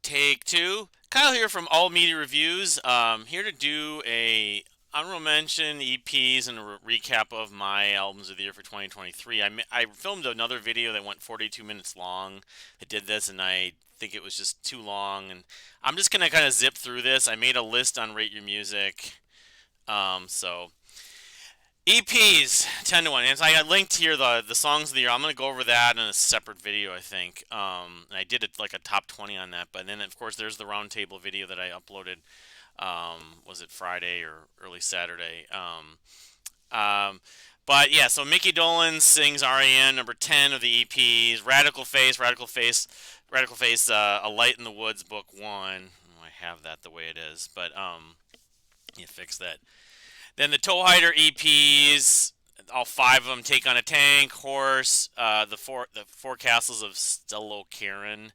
Take two. Kyle here from All Media Reviews. Here to do a honorable mention, EPs, and a recap of my albums of the year for 2023. I filmed another video that went 42 minutes long. I did this, and I think it was just too long. And I'm just gonna kind of zip through this. I made a list on Rate Your Music. So EPs 10 to 1. And so I got linked here the songs of the year. I'm going to go over that in a separate video, I think. I did it like a top 20 on that. But then, of course, there's the roundtable video that I uploaded. Was it Friday or early Saturday? Um, but yeah, so Mickey Dolenz sings REN, number 10 of the EPs. Radical Face, A Light in the Woods, Book 1. Oh, I have that the way it is. But you fix that. Then the toehider EPs, all five of them, Take on a Tank, Horse, the four castles of Stello Karen,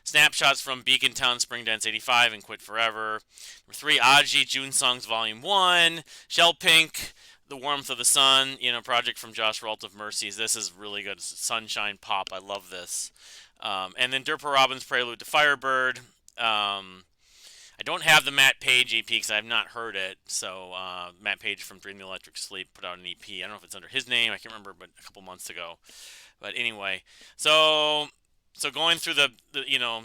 snapshots from Beacon Town, Spring Dance 85, and Quit Forever. Number 3, Aji, June Songs Volume 1, Shell Pink, The Warmth of the Sun, project from Josh Ralt of Mercies. This is really good. It's sunshine pop. I love this. And then Derpa Robbins' Prelude to Firebird. I don't have the Matt Page EP because I have not heard it. So Matt Page from Dream the Electric Sleep put out an EP. I don't know if it's under his name. I can't remember, but a couple months ago. But anyway, so going through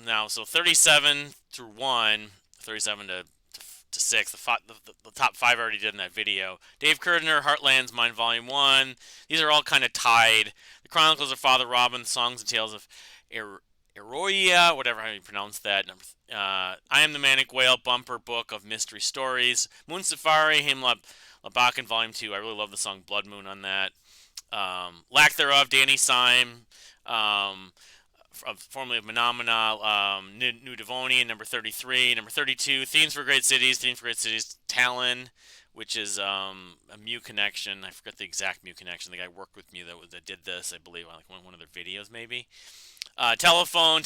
now, so 37 through 1, 37 to 6, the top 5 I already did in that video. Dave Kurdner, Heartlands, Mine Volume 1. These are all kind of tied. The Chronicles of Father Robin, Songs and Tales of Eroia, whatever how you pronounce that. I Am the Manic Whale, Bumper Book of Mystery Stories. Moon Safari, Labakan Volume 2. I really love the song Blood Moon on that. Lack Thereof, Danny Syme, formerly of Menomina, New Devonian, number 33. Number 32, Themes for Great Cities, Talon, which is a Mew connection. I forget the exact Mew connection. The guy worked with Mew that did this, I believe, on like one of their videos maybe. Telephone,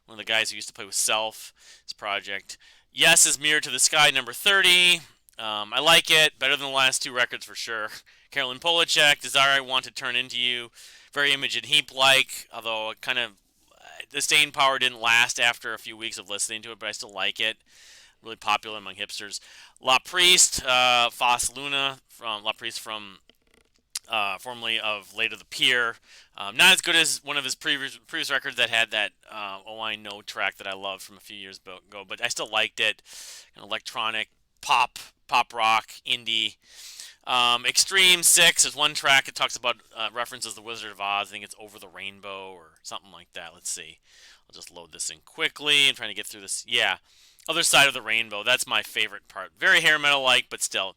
one of the guys who used to play with Self, his project. Yes is Mirror to the Sky, number 30. I like it, better than the last 2 records for sure. Carolyn Polachek, Desire I Want to Turn Into You, very Image and Heap-like, although it kind of, the staying power didn't last after a few weeks of listening to it, but I still like it. Really popular among hipsters. La Priest, Foss Luna, from La Priest from formerly of Late of the Pier. Not as good as one of his previous records that had that Oh I Know track that I loved from a few years ago, but I still liked it. Electronic, pop rock, indie. Extreme 6 is one track. It talks about references The Wizard of Oz. I think it's Over the Rainbow or something like that. Let's see. I'll just load this in quickly. I'm trying to get through this. Yeah. Other Side of the Rainbow. That's my favorite part. Very hair metal-like, but still.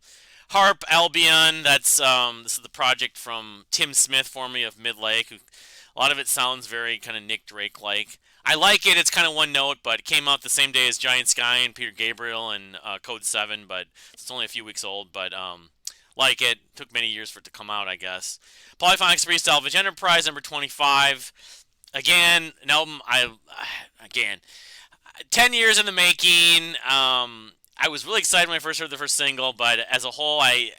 Harp, Albion, this is the project from Tim Smith, formerly of Midlake. A lot of it sounds very kind of Nick Drake-like. I like it. It's kind of one note, but it came out the same day as Giant Sky and Peter Gabriel and codeseven, but it's only a few weeks old, but like it. Took many years for it to come out, I guess. Polyphonic Spree Salvage Enterprise, number 25. Again, an album, again, 10 years in the making. I was really excited when I first heard the first single, but as a whole, it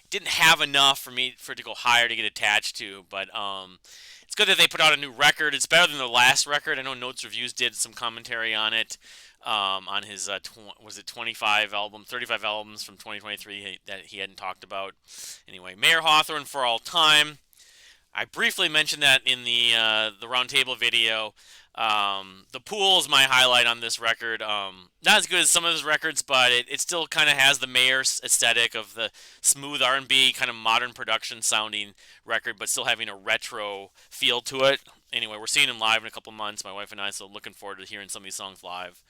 didn't have enough for it to go higher to get attached to. But it's good that they put out a new record. It's better than the last record. I know Notes Reviews did some commentary on it, on his 35 albums from 2023 that he hadn't talked about. Anyway, Mayor Hawthorne For All Time. I briefly mentioned that in the roundtable video. The Pool is my highlight on this record. Not as good as some of his records, but it still kind of has the Mayor aesthetic of the smooth R&B, kind of modern production sounding record, but still having a retro feel to it. Anyway, we're seeing him live in a couple months, my wife and I, so looking forward to hearing some of these songs live.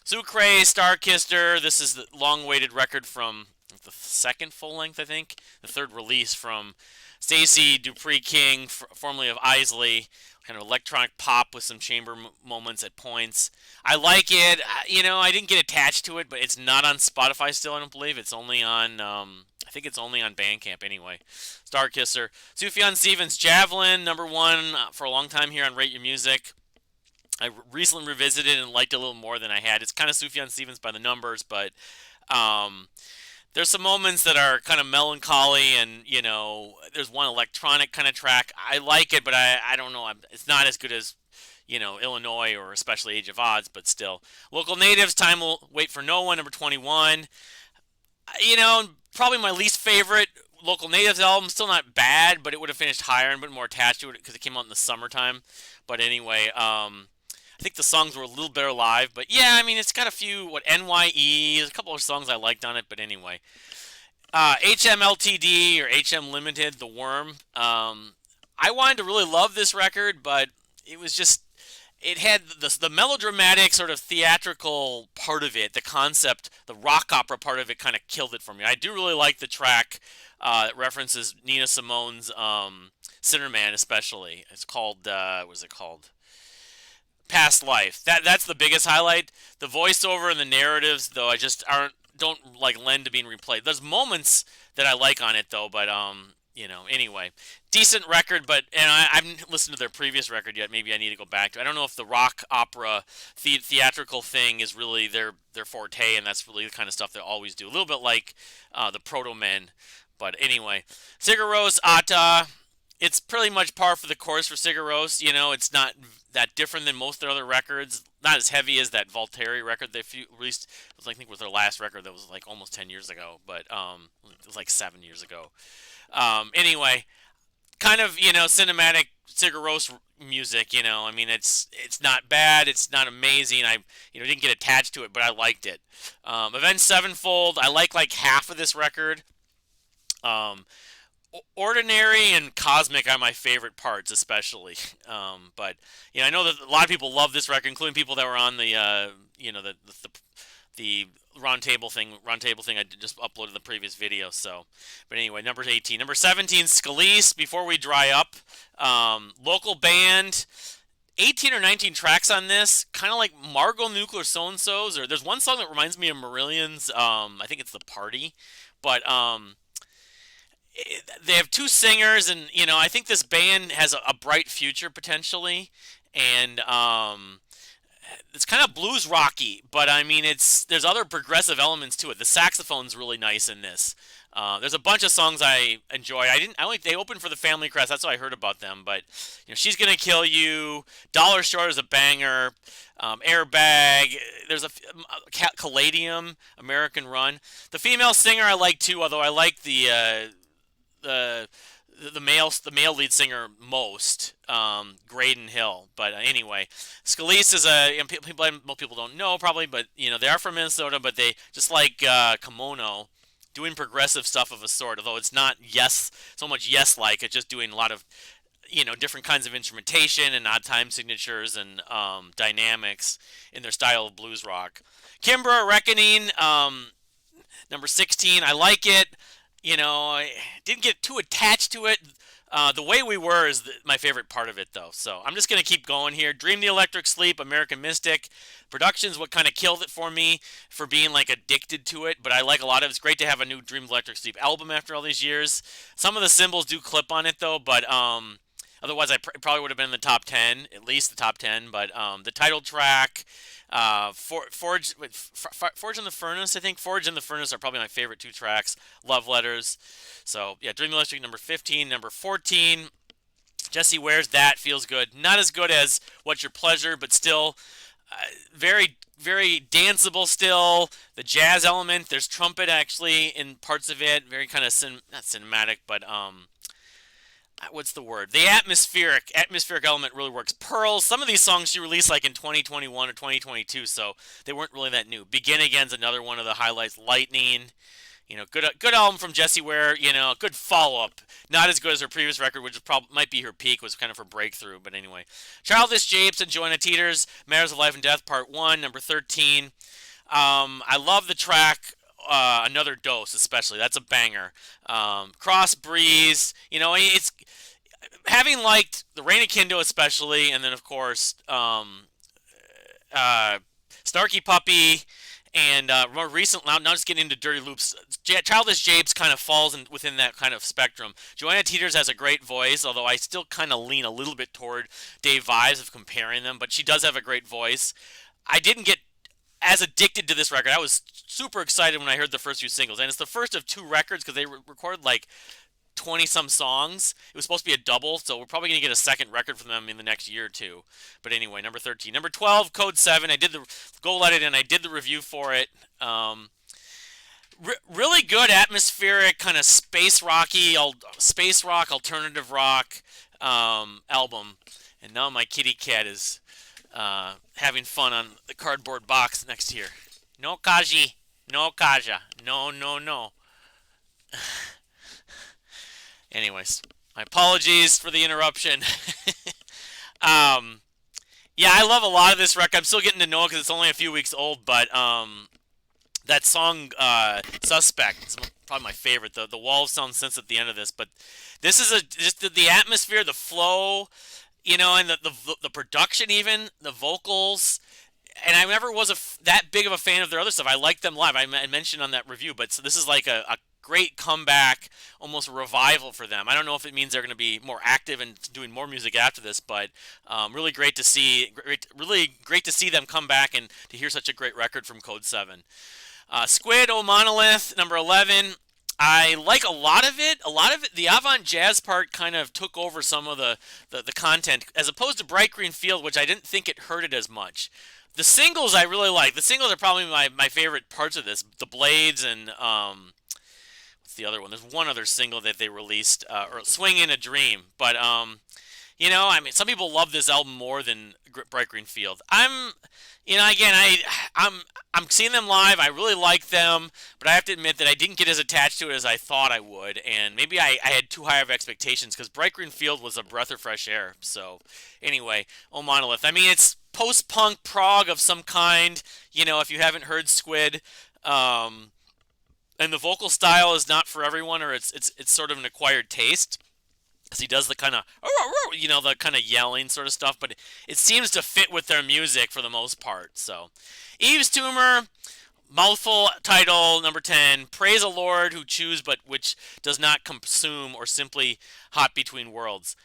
Sucre, Star Kisser. This is the long-awaited record from the second full length, I think. The third release from Stacey Dupree King, formerly of Isley. Kind of electronic pop with some chamber moments at points. I like it. I didn't get attached to it, but it's not on Spotify still, I don't believe. It's only on, I think it's only on Bandcamp anyway. Star Kisser. Sufjan Stevens' Javelin, number 1 for a long time here on Rate Your Music. I recently revisited and liked it a little more than I had. It's kind of Sufjan Stevens by the numbers, but there's some moments that are kind of melancholy, and there's one electronic kind of track. I like it, but I don't know. It's not as good as Illinois or especially Age of Odds, but still. Local Natives, Time Will Wait for No One, number 21. Probably my least favorite Local Natives album. Still not bad, but it would have finished higher and been more attached to it because it came out in the summertime. But anyway, I think the songs were a little better live. But yeah, I mean, it's got a few, NYE, there's a couple of songs I liked on it, but anyway. hmltd or HM Limited, The Worm. I wanted to really love this record, but it was just it had the melodramatic sort of theatrical part of it, the concept, the rock opera part of it kind of killed it for me. I do really like the track that references Nina Simone's Sinnerman, especially. It's called, what was it called? Past Life. That's the biggest highlight. The voiceover and the narratives, though, I just don't like lend to being replayed. There's moments that I like on it though, but anyway, decent record. But I haven't listened to their previous record yet. Maybe I need to go back to. I don't know if the rock opera theatrical thing is really their forte, and that's really the kind of stuff they always do. A little bit like the Proto Men. But anyway, Sigur Rós Ata. It's pretty much par for the course for Sigur Rós. It's not that different than most of their other records. Not as heavy as that Valtteri record they released. I think was their last record that was like almost 10 years ago, but it was like 7 years ago. Anyway, kind of cinematic Sigur Rós music. I mean it's not bad. It's not amazing. I didn't get attached to it, but I liked it. Avenged Sevenfold. I like half of this record. Ordinary and Cosmic are my favorite parts, especially. But I know that a lot of people love this record, including people that were on the roundtable thing I just uploaded the previous video. So, but anyway, number 18, number 17, Scalise. Before We Dry Up, local band. 18 or 19 tracks on this, kind of like Margot Nuclear So-and-So's, or there's one song that reminds me of Marillion's. I think it's The Party, but they have two singers, and I think this band has a bright future potentially, and it's kind of blues rocky, but I mean there's other progressive elements to it. The saxophone's really nice in this. There's a bunch of songs I enjoy. They opened for the Family Crest. That's what I heard about them. But She's Gonna Kill You, Dollar Short is a banger. Airbag. There's a Caladium, American Run. The female singer I like too, although I like the male lead singer most, Graydon Hill. But anyway, Scalise is most people don't know probably, but they are from Minnesota, but they just like Kimono, doing progressive stuff of a sort. Although it's not so much like it's just doing a lot of different kinds of instrumentation and odd time signatures and dynamics in their style of blues rock. Kimbra Reckoning, number 16. I like it. I didn't get too attached to it. The Way We Were is my favorite part of it, though. So I'm just going to keep going here. Dream the Electric Sleep, American Mystic. Production's what kind of killed it for me for being like addicted to it, but I like a lot of it. It's great to have a new Dream the Electric Sleep album after all these years. Some of the cymbals do clip on it, though, but otherwise I probably would have been in the top 10, at least the top 10. But the title track, Forge in the Furnace, I think. Forge in the Furnace are probably my favorite two tracks. Love Letters. So, yeah, Dream Electric, number 15. Number 14, Jessie Ware's That Feels Good. Not as good as What's Your Pleasure, but still very, very danceable still. The jazz element, there's trumpet actually in parts of it. Very kind of, not cinematic, but what's the word? The atmospheric element really works. Pearls, some of these songs she released like in 2021 or 2022, so they weren't really that new. Begin Again's another one of the highlights. Lightning, good album from Jessie Ware. Good follow-up. Not as good as her previous record, which might be her peak, was kind of her breakthrough. But anyway, Childish Japes and Joanna Teeters, Matters of Life and Death, Part 1, number 13. I love the track Another Dose, especially. That's a banger. Cross Breeze, it's having liked the Reign of Kindo especially, and then of course Snarky Puppy, and more recent, now just getting into Dirty Loops. Childish Japes kind of falls within that kind of spectrum. Joanna Teeters has a great voice, although I still kind of lean a little bit toward Dave Vibes of comparing them, but she does have a great voice. I didn't get as addicted to this record. I was super excited when I heard the first few singles, and it's the first of two records because they recorded like 120 some songs. It was supposed to be a double, so we're probably gonna get a second record from them in the next year or two. But anyway, number 13, number 12, codeseven. I did the go let it in. I did the review for it. Really good atmospheric kind of space rock alternative rock album. And now my kitty cat is having fun on the cardboard box next here. No Kaji, no Kaja, no, no, no. Anyways, my apologies for the interruption. Yeah, I love a lot of this record. I'm still getting to know it because it's only a few weeks old, but that song "Suspect" is probably my favorite. The wall of sound synths at the end of this, but this is just the atmosphere, the flow, and the production, even the vocals. And I never was that big of a fan of their other stuff. I like them live. I mentioned on that review, but so this is like a great comeback, almost a revival for them. I don't know if it means they're going to be more active and doing more music after this, but really great to see. Really great to see them come back and to hear such a great record from codeseven. Squid, O Monolith, number 11. I like a lot of it. A lot of it, the avant jazz part kind of took over some of the content, as opposed to Bright Green Field, which I didn't think it hurt it as much. The singles I really like. The singles are probably my favorite parts of this. The Blades and what's the other one? There's one other single that they released, or Swing in a Dream. But I mean, some people love this album more than Bright Green Field. Again, I'm seeing them live. I really like them, but I have to admit that I didn't get as attached to it as I thought I would, and maybe I had too high of expectations because Bright Green Field was a breath of fresh air. So, anyway, O Monolith. I mean, it's post-punk prog of some kind. If you haven't heard Squid, and the vocal style is not for everyone, or it's sort of an acquired taste. He does the kind of, the kind of yelling sort of stuff, but it seems to fit with their music for the most part. So, Eve's Tumor, mouthful title, number 10, Praise the Lord who chews but which does not consume or simply hop between worlds.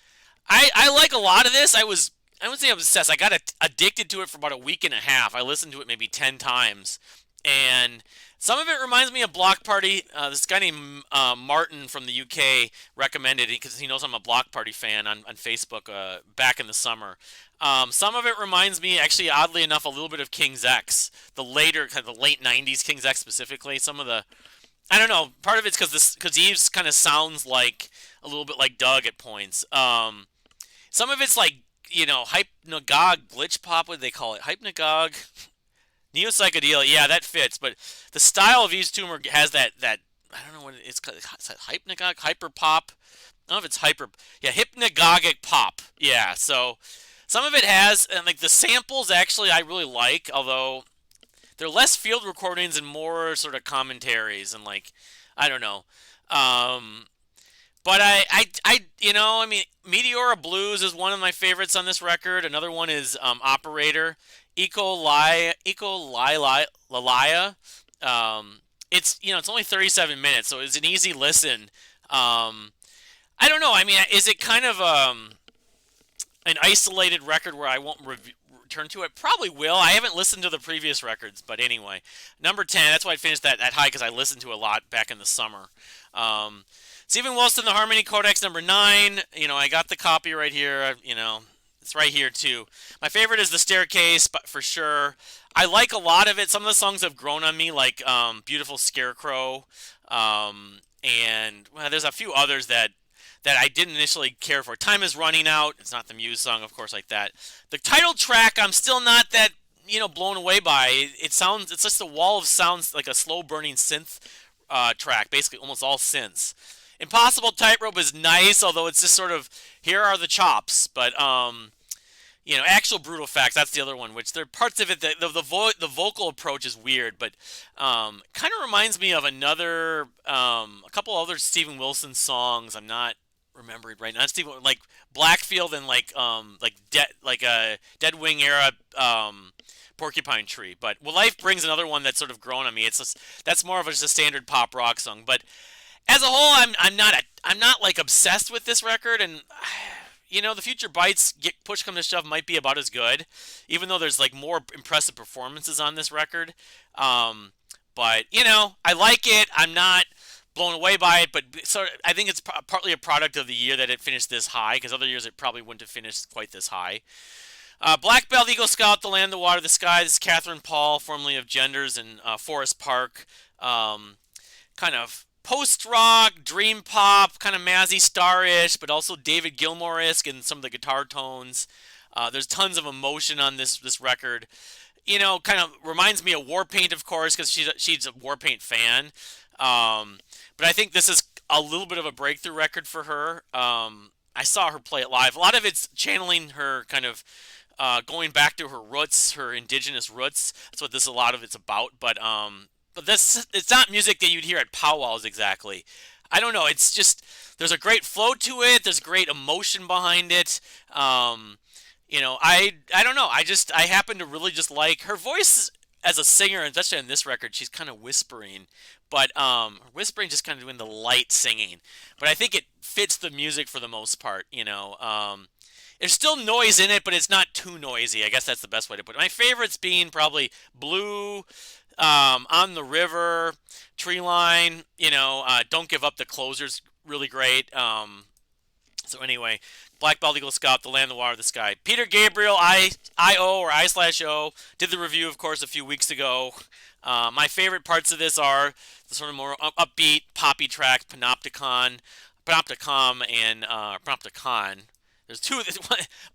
I like a lot of this. I wouldn't say I was obsessed. I got addicted to it for about a week and a half. I listened to it maybe 10 times, and some of it reminds me of Block Party. This guy named Martin from the UK recommended it because he knows I'm a Block Party fan on Facebook back in the summer. Some of it reminds me, actually, oddly enough, a little bit of King's X, the later, kind of the late 90s King's X specifically. Some of the, I don't know, part of it's because Eve's kind of sounds like a little bit like Doug at points. Some of it's like, hypnagogue, glitch pop, what do they call it? Hypnagogue? Neo-psychedelia, yeah, that fits, but the style of Eve's Tumor has that I don't know what it's called, hypnagogue, hyper pop. I don't know if it's hypnagogic pop. Yeah, so some of it has, and like the samples actually I really like, although they're less field recordings and more sort of commentaries and like, I don't know. But I mean, Meteora Blues is one of my favorites on this record. Another one is Operator. Ecolaya. It's only 37 minutes, so it's an easy listen. I don't know. I mean, is it kind of an isolated record where I won't return to it? Probably will. I haven't listened to the previous records, but anyway. Number 10, that's why I finished that high, because I listened to a lot back in the summer. Stephen Wilson, The Harmony Codex, number 9. I got the copy right here. It's right here too. My favorite is The Staircase, but for sure. I like a lot of it. Some of the songs have grown on me, like Beautiful Scarecrow, and there's a few others that I didn't initially care for. Time Is Running Out. It's not the Muse song, of course, like that. The title track, I'm still not that blown away by. It's just a wall of sounds, like a slow burning synth track, basically almost all synths. Impossible Tightrope is nice, although it's just sort of, here are the chops, but Actual Brutal Facts, that's the other one, which there are parts of it that the vocal approach is weird, but kind of reminds me of a couple other Stephen Wilson songs. I'm not remembering right now. Like Blackfield and like a Dead Wing era Porcupine Tree. But Life Brings, another one that's sort of grown on me. That's more of just a standard pop rock song, but as a whole, I'm not like obsessed with this record, and The Future Bites, push come to shove, might be about as good, even though there's like more impressive performances on this record. But I like it. I'm not blown away by it, but I think it's partly a product of the year that it finished this high, because other years it probably wouldn't have finished quite this high. Black Belt Eagle Scout, The Land, the Water, the Sky. This is Catherine Paul, formerly of Genders and Forest Park. Kind of post-rock, dream pop, kind of Mazzy Star-ish, but also David Gilmour-esque in some of the guitar tones. There's tons of emotion on this record. Kind of reminds me of Warpaint, of course, because she's a Warpaint fan. But I think this is a little bit of a breakthrough record for her. I saw her play it live. A lot of it's channeling her kind of going back to her roots, her indigenous roots. That's what a lot of it's about. But it's not music that you'd hear at powwows exactly. I don't know. It's just there's a great flow to it. There's great emotion behind it. I don't know. I happen to really just like her voice as a singer, and especially on this record. She's kind of whispering, but whispering just kind of doing the light singing. But I think it fits the music for the most part. There's still noise in it, but it's not too noisy. I guess that's the best way to put it. My favorites being probably Blue, On the River, Tree Line. Don't Give Up the Closer's really great. So anyway, Black Belt Eagle Scout, The Land, the Water, the Sky. Peter Gabriel, I/O or I/O, did the review, of course, a few weeks ago. My favorite parts of this are the sort of more upbeat, poppy tracks, Panopticon, and Panopticon. There's two.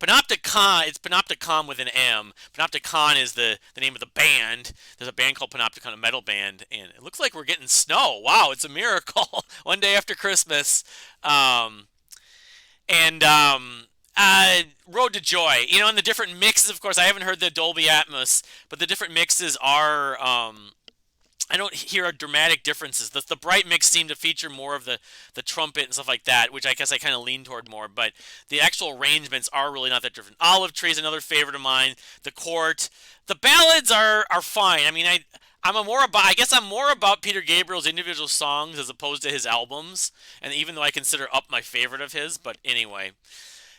Panopticon. It's Panopticon with an M. Panopticon is the name of the band. There's a band called Panopticon, a metal band, and it looks like we're getting snow. Wow, it's a miracle. One day after Christmas. Road to Joy. And the different mixes. Of course, I haven't heard the Dolby Atmos, but the different mixes are. I don't hear dramatic differences. The bright mix seemed to feature more of the trumpet and stuff like that, which I guess I kind of lean toward more. But the actual arrangements are really not that different. Olive Tree is another favorite of mine. The Court. The ballads are fine. I mean, I guess I'm more about Peter Gabriel's individual songs as opposed to his albums. And even though I consider Up my favorite of his, but anyway,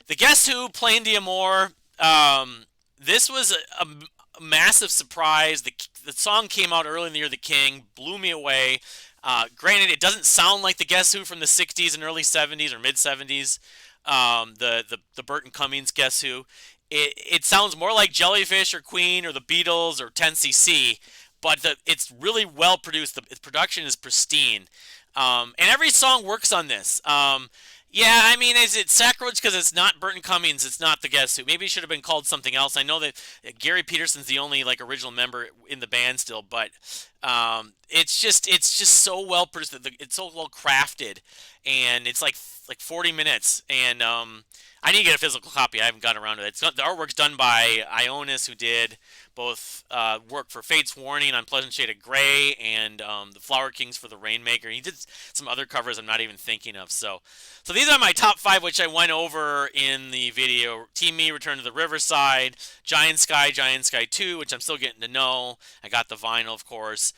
the Guess Who, Plain d'Amour. This was a massive surprise. The song came out early in the year. The King blew me away. Granted, it doesn't sound like the Guess Who from the '60s and early '70s or mid '70s. The Burton Cummings Guess Who. It sounds more like Jellyfish or Queen or the Beatles or 10cc, but it's really well produced. Its production is pristine, and every song works on this. Yeah, I mean, is it sacrilege because it's not Burton Cummings? It's not the Guess Who. Maybe it should have been called something else. I know that Gary Peterson's the only original member in the band still, but it's just so well produced. It's so well crafted, and it's like 40 minutes. And I need to get a physical copy. I haven't gotten around to it. The artwork's done by Ionis, who did both work for Fate's Warning on Pleasant Shade of Grey and the Flower Kings for the Rainmaker. He did some other covers I'm not even thinking of. So these are my top 5, which I went over in the video. Team Me, Return to the Riverside, Giant Sky 2, which I'm still getting to know. I got the vinyl, of course.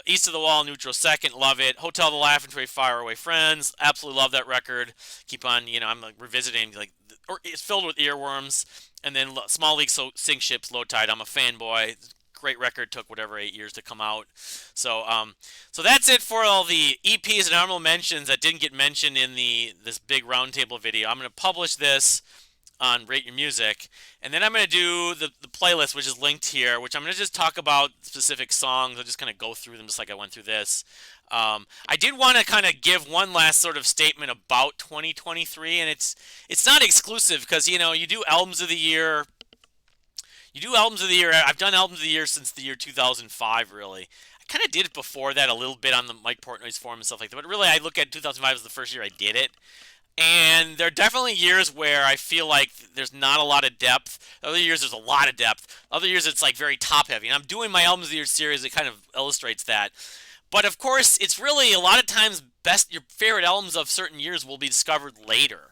East of the Wall, Neutral Second, love it. Hotel the Laughing Tree, Faraway Friends, absolutely love that record. Keep on, I'm revisiting, it's filled with earworms. And then Small League Sink Ships, Low Tide. I'm a fanboy. Great record. Took whatever 8 years to come out. So that's it for all the EPs and honorable mentions that didn't get mentioned in this big roundtable video. I'm going to publish this on Rate Your Music, and then I'm going to do the playlist, which is linked here, which I'm going to just talk about specific songs. I'll just kind of go through them just like I went through this. I did want to kind of give one last sort of statement about 2023, and it's not exclusive because you do albums of the year. I've done albums of the year since the year 2005, really. I kind of did it before that a little bit on the Mike Portnoy's forum and stuff like that, but really I look at 2005 as the first year I did it. And there are definitely years where I feel like there's not a lot of depth. Other years there's a lot of depth. Other years it's very top heavy. And I'm doing my albums of the year series. It kind of illustrates that. But of course, it's really a lot of times your favorite albums of certain years will be discovered later.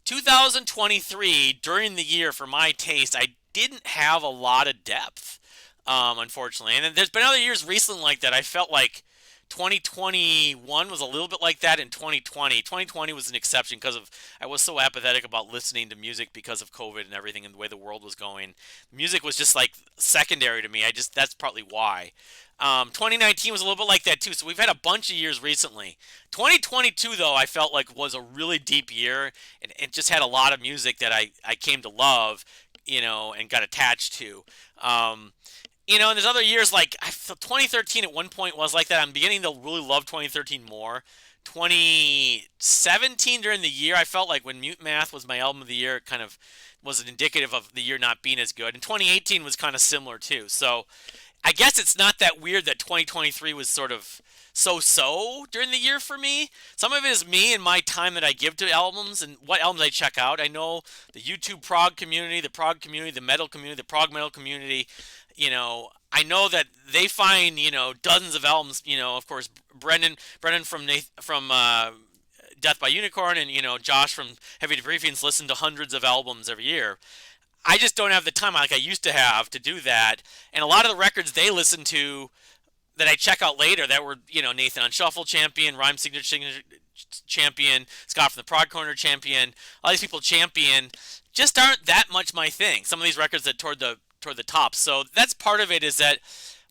2023 during the year, for my taste, I didn't have a lot of depth, unfortunately. And there's been other years recently like that. I felt like 2021 was a little bit like that in 2020. 2020 was an exception because I was so apathetic about listening to music because of COVID and everything and the way the world was going. Music was just secondary to me. That's partly why. 2019 was a little bit like that too. So we've had a bunch of years recently. 2022 though, I felt like was a really deep year, and it just had a lot of music that I came to love, and got attached to. Um, and there's other years like I feel 2013 at one point was like that. I'm beginning to really love 2013 more. 2017 during the year, I felt like when Mute Math was my album of the year, it kind of was indicative of the year not being as good. And 2018 was kind of similar too. So I guess it's not that weird that 2023 was sort of so during the year for me. Some of it is me and my time that I give to albums and what albums I check out. I know the YouTube prog community, the prog community, the metal community, the prog metal community. I know that they find dozens of albums. Of course, Brendan from Death by Unicorn, and Josh from Heavy Debriefings listen to hundreds of albums every year. I just don't have the time like I used to have to do that. And a lot of the records they listen to that I check out later that were, Nathan on Shuffle champion, Rhyme Signature champion, Scott from the Prod Corner champion, all these people champion, just aren't that much my thing. Some of these records that toward the top. So that's part of it is that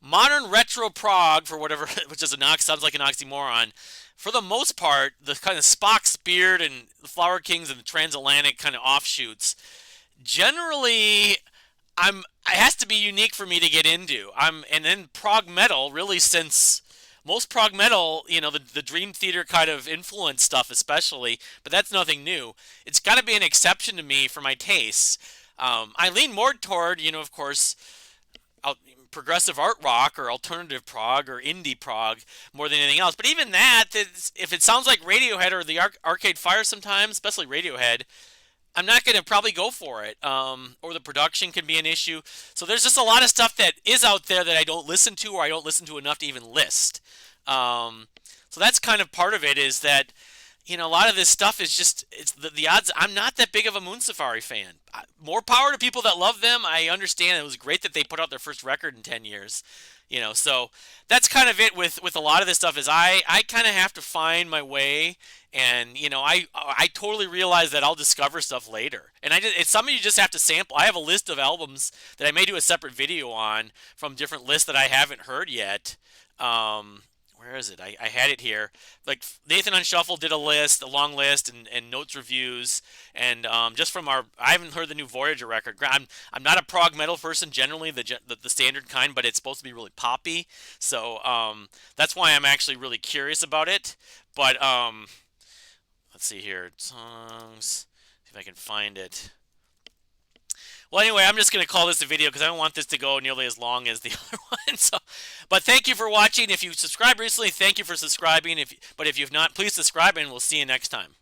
modern retro prog, for whatever, which is sounds like an oxymoron, for the most part, the kind of Spock, Speared, and the Flower Kings and the Transatlantic kind of offshoots generally it has to be unique for me to get into. And then prog metal really since most prog metal, the Dream Theater kind of influence stuff especially, but that's nothing new. It's got to be an exception to me for my tastes. I lean more toward, of course, progressive art rock or alternative prog or indie prog more than anything else. But even that, if it sounds like Radiohead or the Arcade Fire sometimes, especially Radiohead, I'm not going to probably go for it. Or the production can be an issue. So there's just a lot of stuff that is out there that I don't listen to or I don't listen to enough to even list. So that's kind of part of it is that, a lot of this stuff is just, it's the odds. I'm not that big of a Moon Safari fan. More power to people that love them. I understand it was great that they put out their first record in 10 years. So that's kind of it with a lot of this stuff is I kind of have to find my way, and I totally realize that I'll discover stuff later, and it's something you just have to sample. I have a list of albums that I may do a separate video on from different lists that I haven't heard yet. Where is it? I had it here. Like Nathan on Shuffle did a long list, and notes reviews, and just from I haven't heard the new Voyager record. I'm not a prog metal person generally, the standard kind, but it's supposed to be really poppy, so that's why I'm actually really curious about it. But let's see here, songs. See if I can find it. Well, anyway, I'm just going to call this a video because I don't want this to go nearly as long as the other one. So, but thank you for watching. If you subscribed recently, thank you for subscribing. But if you've not, please subscribe, and we'll see you next time.